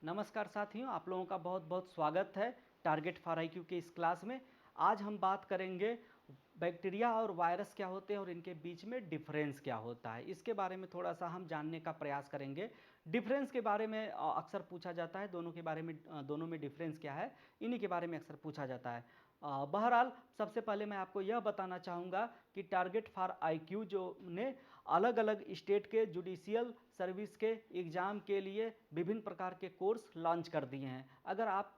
नमस्कार साथियों, आप लोगों का बहुत बहुत स्वागत है टारगेट फॉर आईक्यू के इस क्लास में। आज हम बात करेंगे बैक्टीरिया और वायरस क्या होते हैं और इनके बीच में डिफरेंस क्या होता है, इसके बारे में थोड़ा सा हम जानने का प्रयास करेंगे। डिफरेंस के बारे में अक्सर पूछा जाता है, दोनों के बारे में दोनों में डिफरेंस क्या है, इन्हीं के बारे में अक्सर पूछा जाता है। बहरहाल सबसे पहले मैं आपको यह बताना चाहूँगा कि टारगेट फॉर आईक्यू जो ने अलग अलग स्टेट के जुडिशियल सर्विस के एग्ज़ाम के लिए विभिन्न प्रकार के कोर्स लॉन्च कर दिए हैं। अगर आप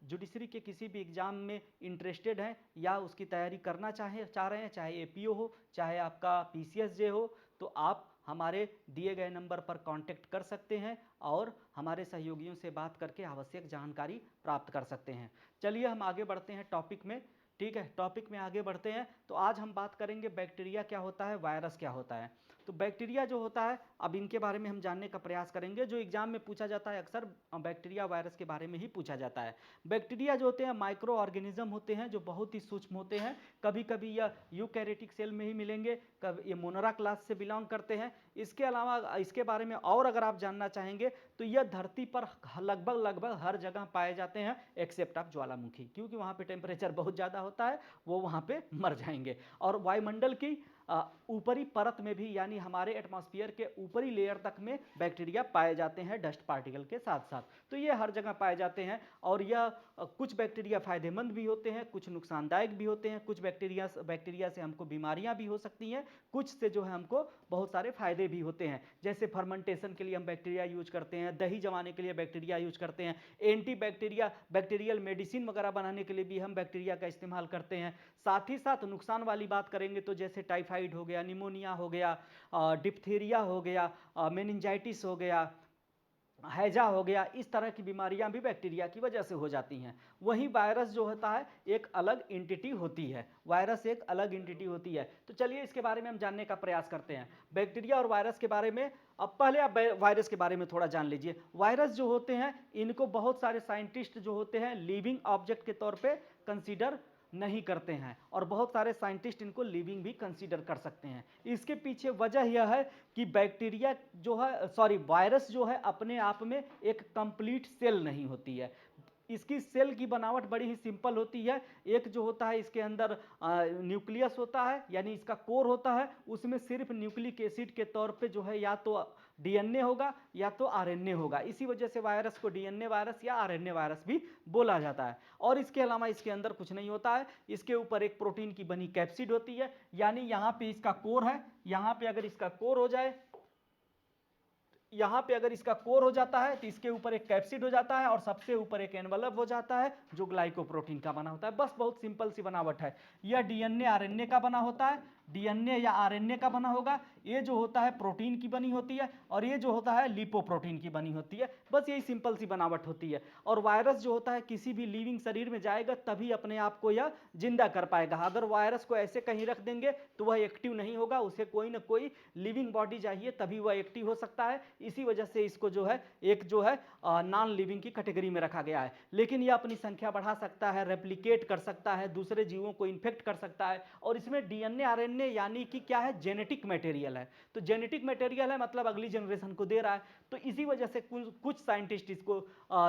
जुडिशरी के किसी भी एग्ज़ाम में इंटरेस्टेड हैं या उसकी तैयारी करना चाह रहे हैं, चाहे एपीओ हो चाहे आपका पीसीएसजे हो, तो आप हमारे दिए गए नंबर पर कांटेक्ट कर सकते हैं और हमारे सहयोगियों से बात करके आवश्यक जानकारी प्राप्त कर सकते हैं। चलिए हम आगे बढ़ते हैं टॉपिक में। ठीक है, टॉपिक में आगे बढ़ते हैं। तो आज हम बात करेंगे बैक्टीरिया क्या होता है, वायरस क्या होता है। तो बैक्टीरिया जो होता है, अब इनके बारे में हम जानने का प्रयास करेंगे। जो एग्जाम में पूछा जाता है अक्सर बैक्टीरिया वायरस के बारे में ही पूछा जाता है। बैक्टीरिया जो होते हैं माइक्रो ऑर्गेनिज्म होते हैं जो बहुत ही सूक्ष्म होते हैं। कभी कभी यह यूकैरियोटिक सेल में ही मिलेंगे, कभी ये मोनोरा क्लास से बिलोंग करते हैं। इसके अलावा इसके बारे में और अगर आप जानना चाहेंगे तो यह धरती पर लगभग हर जगह पाए जाते हैं एक्सेप्ट ऑफ ज्वालामुखी, क्योंकि वहाँ पे टेम्परेचर बहुत ज़्यादा होता है, वो वहाँ पे मर जाएंगे। और वायुमंडल की ऊपरी परत में भी, यानी हमारे एटमॉस्फेयर के ऊपरी लेयर तक में बैक्टीरिया पाए जाते हैं डस्ट पार्टिकल के साथ साथ। तो ये हर जगह पाए जाते हैं और यह कुछ बैक्टीरिया फायदेमंद भी होते हैं, कुछ नुकसानदायक भी होते हैं। कुछ बैक्टीरिया से हमको बीमारियां भी हो सकती हैं, कुछ से जो है हमको बहुत सारे फायदे भी होते हैं। जैसे फर्मेंटेशन के लिए हम बैक्टीरिया यूज करते हैं, दही जमाने के लिए बैक्टीरिया यूज करते हैं, एंटी बैक्टीरियल मेडिसिन वगैरह बनाने के लिए भी हम बैक्टीरिया का इस्तेमाल करते हैं। साथ ही साथ नुकसान वाली बात करेंगे तो जैसे टाइफाइड हो गया, निमोनिया हो गया, डिप्थीरिया हो गया, मेनिंजाइटिस हो गया, हैजा हो गया, इस तरह की बीमारियां भी बैक्टीरिया की वजह से हो जाती हैं। वहीं वायरस जो होता है एक अलग एंटिटी होती है, वायरस एक अलग एंटिटी होती है। तो चलिए इसके बारे में हम जानने का प्रयास करते हैं, बैक्टीरिया और वायरस के बारे में। अब पहले आप वायरस के बारे में थोड़ा जान लीजिए। वायरस जो होते हैं इनको बहुत सारे साइंटिस्ट जो होते हैं लिविंग ऑब्जेक्ट के तौर पे कंसीडर नहीं करते हैं और बहुत सारे साइंटिस्ट इनको लिविंग भी कंसीडर कर सकते हैं। इसके पीछे वजह यह है कि बैक्टीरिया जो है, सॉरी, वायरस जो है अपने आप में एक कंप्लीट सेल नहीं होती है। इसकी सेल की बनावट बड़ी ही सिंपल होती है। एक जो होता है इसके अंदर न्यूक्लियस होता है, यानी इसका कोर होता है, उसमें सिर्फ न्यूक्लिक एसिड के तौर पे जो है या तो डीएनए होगा या तो आरएनए होगा। इसी वजह से वायरस को डीएनए वायरस या आरएनए वायरस भी बोला जाता है। और इसके अलावा इसके अंदर कुछ नहीं होता है। इसके ऊपर एक प्रोटीन की बनी कैप्सिड होती है, यानी यहाँ पे इसका कोर है, यहाँ पे अगर इसका कोर हो जाए, यहां पे अगर इसका कोर हो जाता है तो इसके ऊपर एक कैप्सिड हो जाता है और सबसे ऊपर एक एनवलप हो जाता है जो ग्लाइकोप्रोटीन का बना होता है। बस बहुत सिंपल सी बनावट है। यह डीएनए आरएनए का बना होता है, डीएनए या आरएनए का बना होगा। ये जो होता है प्रोटीन की बनी होती है और ये जो होता है लिपोप्रोटीन की बनी होती है। बस यही सिंपल सी बनावट होती है। और वायरस जो होता है किसी भी लिविंग शरीर में जाएगा तभी अपने आप को यह जिंदा कर पाएगा। अगर वायरस को ऐसे कहीं रख देंगे तो वह एक्टिव नहीं होगा, उसे कोई ना कोई लिविंग बॉडी चाहिए तभी वह एक्टिव हो सकता है। इसी वजह से इसको जो है एक जो है नॉन लिविंग की कैटेगरी में रखा गया है। लेकिन यह अपनी संख्या बढ़ा सकता है, रेप्लिकेट कर सकता है, दूसरे जीवों को इन्फेक्ट कर सकता है। और इसमें डीएनए आरएनए यानी कि क्या है, जेनेटिक मटेरियल है। तो जेनेटिक मटेरियल है मतलब अगली जनरेशन को दे रहा है। तो इसी वजह से कुछ साइंटिस्ट इसको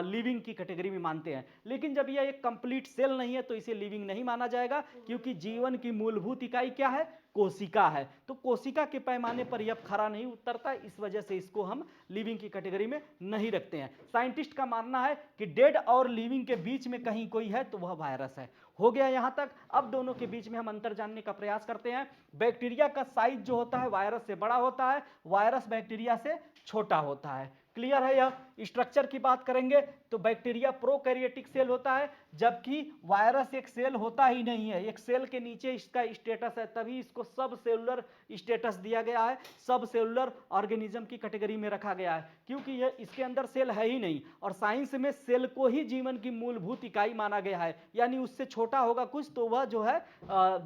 लिविंग की कैटेगरी में मानते हैं। लेकिन जब यह एक कंप्लीट सेल नहीं है तो इसे लिविंग नहीं माना जाएगा, क्योंकि जीवन की मूलभूत इकाई क्या है, कोशिका है। तो कोशिका के पैमाने पर यह खरा नहीं उतरता, इस वजह से इसको हम लिविंग की कैटेगरी में नहीं रखते हैं। साइंटिस्ट का मानना है कि डेड और लिविंग के बीच में कहीं कोई है तो वह वायरस है। हो गया यहां तक। अब दोनों के बीच में हम अंतर जानने का प्रयास करते हैं। बैक्टीरिया का साइज जो होता है वायरस से बड़ा होता है, वायरस बैक्टीरिया से छोटा होता है। क्लियर है। यह स्ट्रक्चर की बात करेंगे तो बैक्टीरिया प्रोकैरियोटिक सेल होता है, जबकि वायरस एक सेल होता ही नहीं है। एक सेल के नीचे इसका स्टेटस है, तभी इसको सब सेलुलर स्टेटस दिया गया है, सब सेलुलर ऑर्गेनिज्म की कैटेगरी में रखा गया है, क्योंकि यह इसके अंदर सेल है ही नहीं। और साइंस में सेल को ही जीवन की मूलभूत इकाई माना गया है, यानी उससे छोटा होगा कुछ तो वह जो है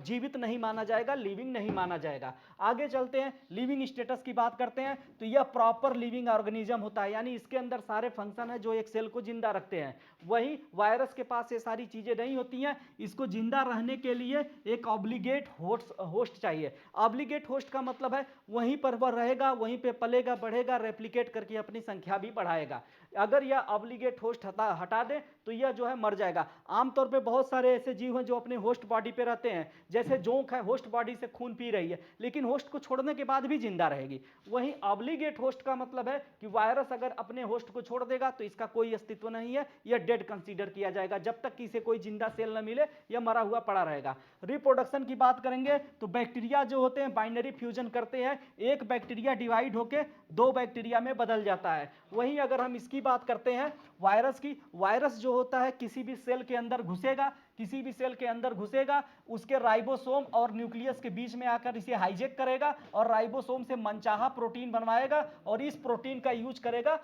जीवित नहीं माना जाएगा, लिविंग नहीं माना जाएगा। आगे चलते हैं, लिविंग स्टेटस की बात करते हैं तो यह प्रॉपर लिविंग ऑर्गेनिज्म होता होता है, यानी इसके अंदर सारे फंक्शन है जो एक सेल को जिंदा रखते हैं। वहीं वायरस के पास ये सारी चीजें नहीं होती हैं। इसको जिंदा रहने के लिए एक ऑब्लिगेट होस्ट चाहिए। ऑब्लिगेट होस्ट का मतलब है वहीं पर वह रहेगा, वहीं पे पलेगा, बढ़ेगा, रेप्लिकेट करके अपनी संख्या भी बढ़ाएगा। अगर यह ऑब्लिगेट होस्ट हटा दे तो यह जो है मर जाएगा। आमतौर पे बहुत सारे ऐसे जीव हैं जो अपने होस्ट बॉडी पे रहते हैं, जैसे जोंक है, होस्ट बॉडी से खून पी रही है लेकिन होस्ट को छोड़ने के बाद भी जिंदा रहेगी। वहीं ऑब्लिगेट होस्ट का मतलब है कि वायरस अगर अपने होस्ट को छोड़ देगा तो इसका कोई अस्तित्व नहीं है, यह डेड कंसीडर किया जाएगा। जब तक कि इसे कोई जिंदा सेल न मिले यह मरा हुआ पड़ा रहेगा। रिप्रोडक्शन की बात करेंगे तो बैक्टीरिया जो होते हैं बाइनरी फ्यूजन करते हैं, एक बैक्टीरिया डिवाइड होकर दो बैक्टीरिया में बदल जाता है। वहीं अगर हम इसकी बात करते हैं वायरस की, वायरस जो होता है किसी भी सेल के अंदर घुसेगा, किसी भी सेल के अंदर घुसेगा, उसके राइबोसोम और न्यूक्लियस के बीच में आकर इसे हाईजेक करेगा और राइबोसोम से मनचाहा प्रोटीन बनवाएगा और इस प्रोटीन का यूज करेगा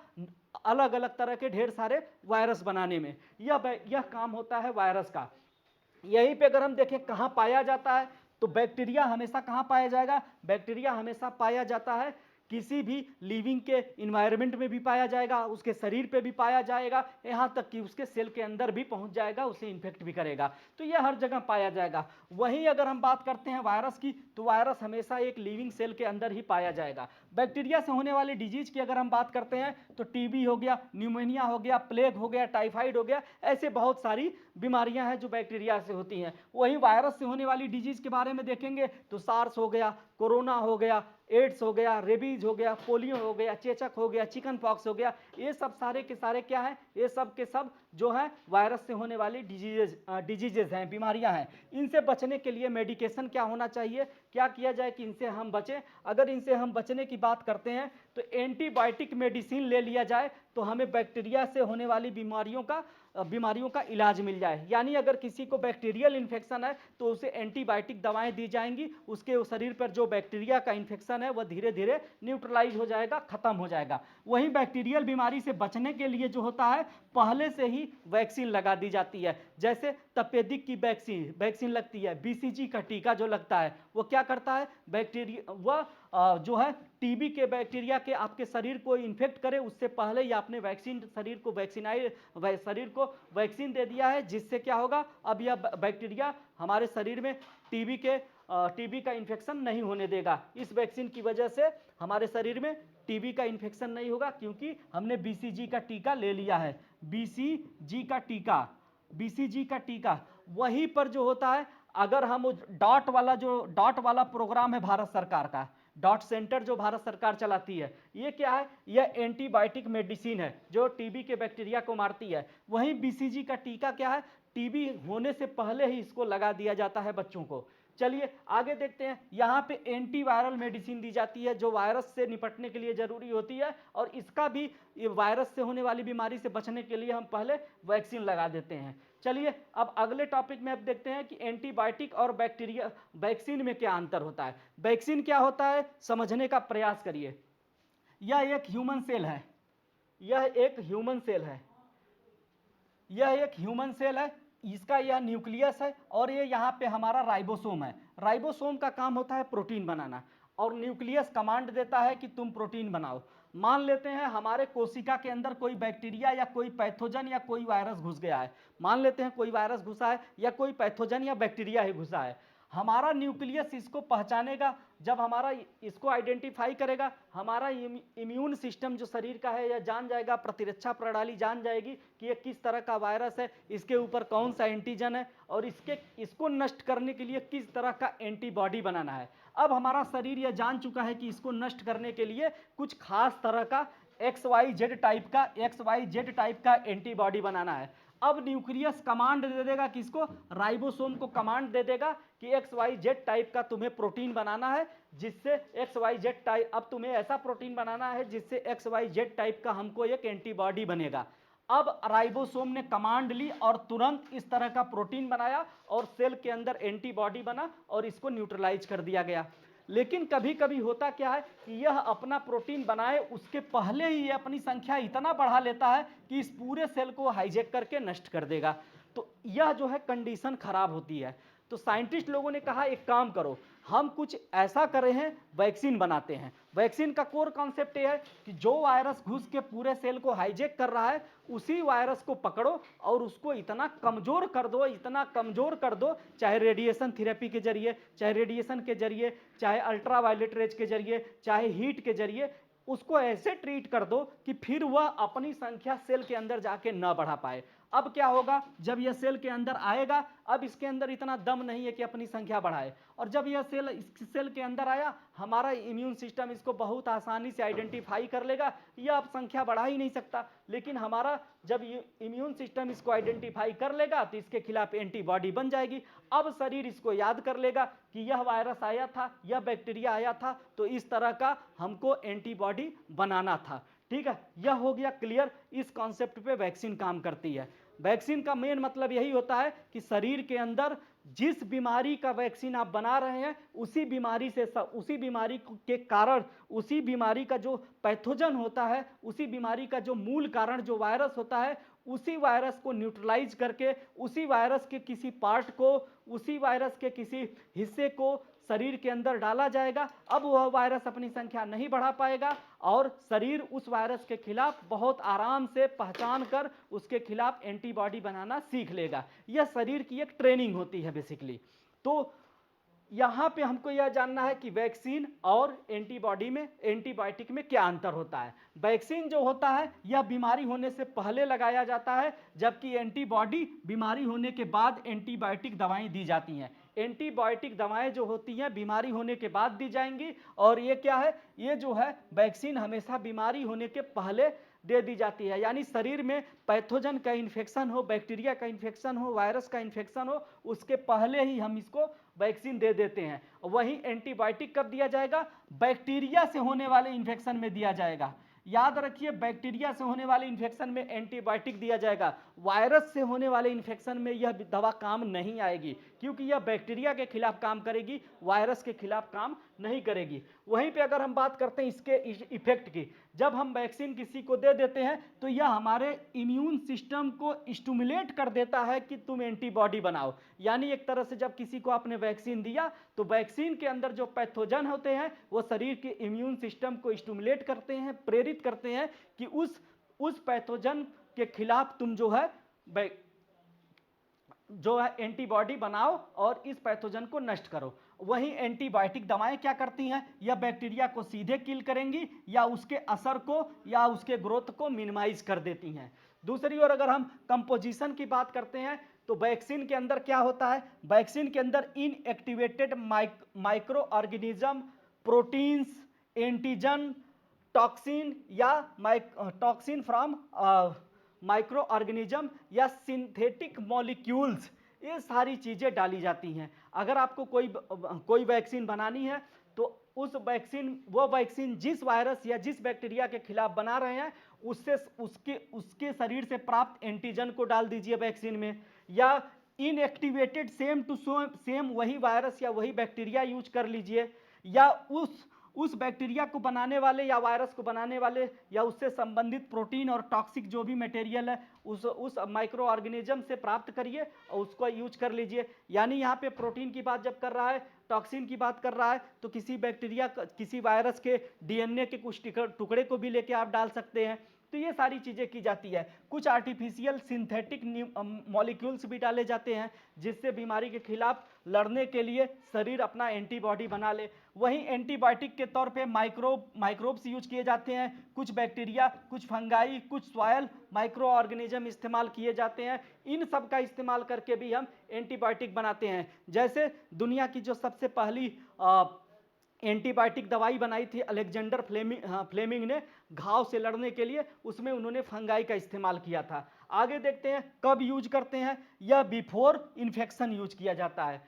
अलग अलग तरह के ढेर सारे वायरस बनाने में। यह काम होता है वायरस का। यहीं पे अगर हम देखें कहां पाया जाता है तो बैक्टीरिया हमेशा कहां पाया जाएगा, बैक्टीरिया हमेशा पाया जाता है किसी भी लिविंग के इन्वायरमेंट में भी पाया जाएगा, उसके शरीर पे भी पाया जाएगा, यहाँ तक कि उसके सेल के अंदर भी पहुंच जाएगा, उसे इन्फेक्ट भी करेगा। तो यह हर जगह पाया जाएगा। वहीं अगर हम बात करते हैं वायरस की तो वायरस हमेशा एक लिविंग सेल के अंदर ही पाया जाएगा। बैक्टीरिया से होने वाली डिजीज की अगर हम बात करते हैं तो टीबी हो गया, न्यूमोनिया हो गया, प्लेग हो गया, टाइफाइड हो गया, ऐसे बहुत सारी बीमारियां हैं जो बैक्टीरिया से होती हैं। वहीं वायरस से होने वाली डिजीज के बारे में देखेंगे तो सार्स हो गया, कोरोना हो गया, एड्स हो गया, रेबीज हो गया, पोलियो हो गया, चेचक हो गया, चिकन पॉक्स हो गया, ये सब सारे के सारे क्या है, ये सब के सब जो है वायरस से होने वाली डिजीजेज हैं, बीमारियां हैं। इनसे बचने के लिए मेडिकेशन क्या होना चाहिए, क्या किया जाए कि इनसे हम बचें। अगर इनसे हम बचने की बात करते हैं तो एंटीबायोटिक मेडिसिन ले लिया जाए तो हमें बैक्टीरिया से होने वाली बीमारियों का इलाज मिल जाए। यानी अगर किसी को बैक्टीरियल इन्फेक्शन है तो उसे एंटीबायोटिक दवाएं दी जाएंगी, उसके शरीर पर जो बैक्टीरिया का इन्फेक्शन है वह धीरे धीरे न्यूट्रलाइज हो जाएगा, खत्म हो जाएगा। वहीं बैक्टीरियल बीमारी से बचने के लिए जो होता है पहले से ही वैक्सीन लगा दी जाती है। जैसे तपेदिक की वैक्सीन लगती है, बीसीजी का टीका जो लगता है वो क्या करता है, बैक्टीरिया वह जो है टीबी के बैक्टीरिया के आपके शरीर को इन्फेक्ट करे उससे पहले ही आपने शरीर को वैक्सीन दे दिया है, जिससे क्या होगा, अब यह बैक्टीरिया हमारे शरीर में टीबी का इन्फेक्शन नहीं होने देगा। इस वैक्सीन की वजह से हमारे शरीर में टीबी का इन्फेक्शन नहीं होगा क्योंकि हमने बीसीजी का टीका ले लिया है। बीसीजी का टीका वहीं पर जो होता है, अगर हम डॉट वाला प्रोग्राम है भारत सरकार का, डॉट सेंटर जो भारत सरकार चलाती है, ये क्या है, यह एंटीबायोटिक मेडिसिन है जो टीबी के बैक्टीरिया को मारती है। वहीं बीसीजी का टीका क्या है, टीबी होने से पहले ही इसको लगा दिया जाता है बच्चों को। चलिए आगे देखते हैं। यहाँ पे एंटीवायरल मेडिसिन दी जाती है जो वायरस से निपटने के लिए जरूरी होती है, और इसका भी वायरस से होने वाली बीमारी से बचने के लिए हम पहले वैक्सीन लगा देते हैं। चलिए अब अगले टॉपिक में अब देखते हैं कि एंटीबायोटिक और वैक्सीन में क्या अंतर होता है। वैक्सीन क्या होता है समझने का प्रयास करिए। यह एक ह्यूमन सेल है, इसका यह न्यूक्लियस है और ये यहाँ पे हमारा राइबोसोम है। राइबोसोम का काम होता है प्रोटीन बनाना और न्यूक्लियस कमांड देता है कि तुम प्रोटीन बनाओ। मान लेते हैं हमारे कोशिका के अंदर कोई बैक्टीरिया या कोई पैथोजन या कोई वायरस घुस गया है, मान लेते हैं कोई वायरस घुसा है या कोई पैथोजन या बैक्टीरिया ही घुसा है। हमारा न्यूक्लियस इसको पहचानेगा, जब हमारा इसको आइडेंटिफाई करेगा, हमारा इम्यून सिस्टम जो शरीर का है यह जान जाएगा, प्रतिरक्षा प्रणाली जान जाएगी कि ये किस तरह का वायरस है, इसके ऊपर कौन सा एंटीजन है और इसको नष्ट करने के लिए किस तरह का एंटीबॉडी बनाना है। अब हमारा शरीर यह जान चुका है कि इसको नष्ट करने के लिए कुछ खास तरह का XYZ टाइप का एंटीबॉडी बनाना है। अब न्यूक्लियस कमांड दे देगा किसको, राइबोसोम को कमांड दे देगा कि XYZ टाइप का तुम्हें प्रोटीन बनाना है, जिससे XYZ टाइप, अब तुम्हें ऐसा प्रोटीन बनाना है जिससे XYZ टाइप का हमको एक एंटीबॉडी बनेगा। अब राइबोसोम ने कमांड ली और तुरंत इस तरह का प्रोटीन बनाया और सेल के अंदर एंटीबॉडी बना और इसको न्यूट्रलाइज कर दिया गया। लेकिन कभी कभी होता क्या है कि यह अपना प्रोटीन बनाए उसके पहले ही ये अपनी संख्या इतना बढ़ा लेता है कि इस पूरे सेल को हाईजैक करके नष्ट कर देगा। तो यह जो है कंडीशन खराब होती है। तो साइंटिस्ट लोगों ने कहा एक काम करो, हम कुछ ऐसा कर रहे हैं, वैक्सीन बनाते हैं। वैक्सीन का कोर कॉन्सेप्ट ये है कि जो वायरस घुस के पूरे सेल को हाईजैक कर रहा है, उसी वायरस को पकड़ो और उसको इतना कमजोर कर दो, इतना कमजोर कर दो, चाहे रेडिएशन थेरेपी के जरिए, चाहे रेडिएशन के जरिए, चाहे अल्ट्रावायलेट रेज के जरिए, चाहे हीट के जरिए, उसको ऐसे ट्रीट कर दो कि फिर वह अपनी संख्या सेल के अंदर जाके न बढ़ा पाए। अब क्या होगा, जब यह सेल के अंदर आएगा, अब इसके अंदर इतना दम नहीं है कि अपनी संख्या बढ़ाए, और जब यह सेल इस सेल के अंदर आया, हमारा इम्यून सिस्टम इसको बहुत आसानी से आइडेंटिफाई कर लेगा, यह अब संख्या बढ़ा ही नहीं सकता। लेकिन हमारा जब इम्यून सिस्टम इसको आइडेंटिफाई कर लेगा तो इसके खिलाफ एंटीबॉडी बन जाएगी। अब शरीर इसको याद कर लेगा कि यह वायरस आया था, यह बैक्टीरिया आया था, तो इस तरह का हमको एंटीबॉडी बनाना था। ठीक है, यह हो गया क्लियर। इस कॉन्सेप्ट पे वैक्सीन काम करती है। वैक्सीन का मेन मतलब यही होता है कि शरीर के अंदर जिस बीमारी का वैक्सीन आप बना रहे हैं, उसी बीमारी के कारण, उसी बीमारी का जो पैथोजन होता है, उसी बीमारी का जो मूल कारण जो वायरस होता है, उसी वायरस को न्यूट्रलाइज करके, उसी वायरस के किसी पार्ट को, उसी वायरस के किसी हिस्से को शरीर के अंदर डाला जाएगा। अब वह वायरस अपनी संख्या नहीं बढ़ा पाएगा और शरीर उस वायरस के खिलाफ बहुत आराम से पहचान कर उसके खिलाफ एंटीबॉडी बनाना सीख लेगा। यह शरीर की एक ट्रेनिंग होती है बेसिकली। तो यहां पे हमको यह जानना है कि वैक्सीन और एंटीबॉडी में, एंटीबायोटिक में क्या अंतर होता है। वैक्सीन जो होता है यह बीमारी होने से पहले लगाया जाता है, जबकि एंटीबॉडी बीमारी होने के बाद एंटीबायोटिक दवाएं दी जाती हैं। एंटीबायोटिक दवाएं जो होती हैं बीमारी होने के बाद दी जाएंगी, और ये क्या है, ये जो है वैक्सीन हमेशा बीमारी होने के पहले दे दी जाती है। यानी शरीर में पैथोजन का इन्फेक्शन हो, बैक्टीरिया का इन्फेक्शन हो, वायरस का इन्फेक्शन हो, उसके पहले ही हम इसको वैक्सीन दे देते हैं। वहीं एंटीबायोटिक कब दिया जाएगा, बैक्टीरिया से होने वाले इन्फेक्शन में दिया जाएगा। याद रखिए, बैक्टीरिया से होने वाले इन्फेक्शन में एंटीबायोटिक दिया जाएगा। वायरस से होने वाले इन्फेक्शन में यह दवा काम नहीं आएगी, क्योंकि यह बैक्टीरिया के खिलाफ काम करेगी, वायरस के खिलाफ काम नहीं करेगी। वहीं पे अगर हम बात करते हैं इसके इफेक्ट की, जब हम वैक्सीन किसी को दे देते हैं तो यह हमारे इम्यून सिस्टम को स्टिमुलेट कर देता है कि तुम एंटीबॉडी बनाओ। यानी एक तरह से जब किसी को आपने वैक्सीन दिया तो वैक्सीन के अंदर जो पैथोजन होते हैं वो शरीर के इम्यून सिस्टम को स्टिमुलेट करते हैं, प्रेरित करते हैं कि उस पैथोजन के खिलाफ तुम जो है एंटीबॉडी बनाओ और इस पैथोजन को नष्ट करो। वहीं एंटीबायोटिक दवाएं क्या करती हैं, यह बैक्टीरिया को सीधे किल करेंगी या उसके असर को या उसके ग्रोथ को मिनिमाइज कर देती हैं। दूसरी ओर अगर हम कंपोजिशन की बात करते हैं तो वैक्सीन के अंदर क्या होता है, वैक्सीन के अंदर inactivated micro organism, proteins, antigen, toxin या टॉक्सिन फ्रॉम माइक्रो ऑर्गेनिज्म या सिंथेटिक मॉलिक्यूल्स, ये सारी चीज़ें डाली जाती हैं। अगर आपको कोई वैक्सीन बनानी है तो वो वैक्सीन जिस वायरस या जिस बैक्टीरिया के खिलाफ बना रहे हैं उसके शरीर से प्राप्त एंटीजन को डाल दीजिए वैक्सीन में, या इनएक्टिवेटेड सेम टू सेम वही वायरस या वही बैक्टीरिया यूज कर लीजिए, या उस बैक्टीरिया को बनाने वाले या वायरस को बनाने वाले या उससे संबंधित प्रोटीन और टॉक्सिक जो भी मटेरियल है उस माइक्रो ऑर्गेनिज्म से प्राप्त करिए और उसको यूज कर लीजिए। यानी यहाँ पे प्रोटीन की बात जब कर रहा है, टॉक्सिन की बात कर रहा है, तो किसी बैक्टीरिया, किसी वायरस के डीएनए के कुछ टुकड़े को भी लेके आप डाल सकते हैं। तो ये सारी चीज़ें की जाती है। कुछ आर्टिफिशियल सिंथेटिक मॉलिक्यूल्स भी डाले जाते हैं जिससे बीमारी के खिलाफ लड़ने के लिए शरीर अपना एंटीबॉडी बना ले। वहीं एंटीबायोटिक के तौर पे माइक्रोब्स यूज किए जाते हैं, कुछ बैक्टीरिया, कुछ फंगाई, कुछ सॉयल माइक्रो ऑर्गेनिज्म इस्तेमाल किए जाते हैं। इन सब का इस्तेमाल करके भी हम एंटीबायोटिक बनाते हैं। जैसे दुनिया की जो सबसे पहली एंटीबायोटिक दवाई बनाई थी अलेक्जेंडर फ्लेमिंग ने घाव से लड़ने के लिए, उसमें उन्होंने फंगाई का इस्तेमाल किया था। आगे देखते हैं कब यूज करते हैं, यह बिफोर इन्फेक्शन यूज किया जाता है।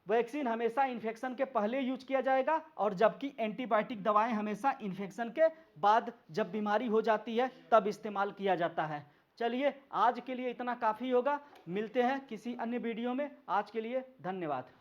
वैक्सीन हमेशा इन्फेक्शन के पहले यूज किया जाएगा, और जबकि एंटीबायोटिक दवाएं हमेशा इन्फेक्शन के बाद जब बीमारी हो जाती है तब इस्तेमाल किया जाता है। चलिए आज के लिए इतना काफ़ी होगा, मिलते हैं किसी अन्य वीडियो में। आज के लिए धन्यवाद।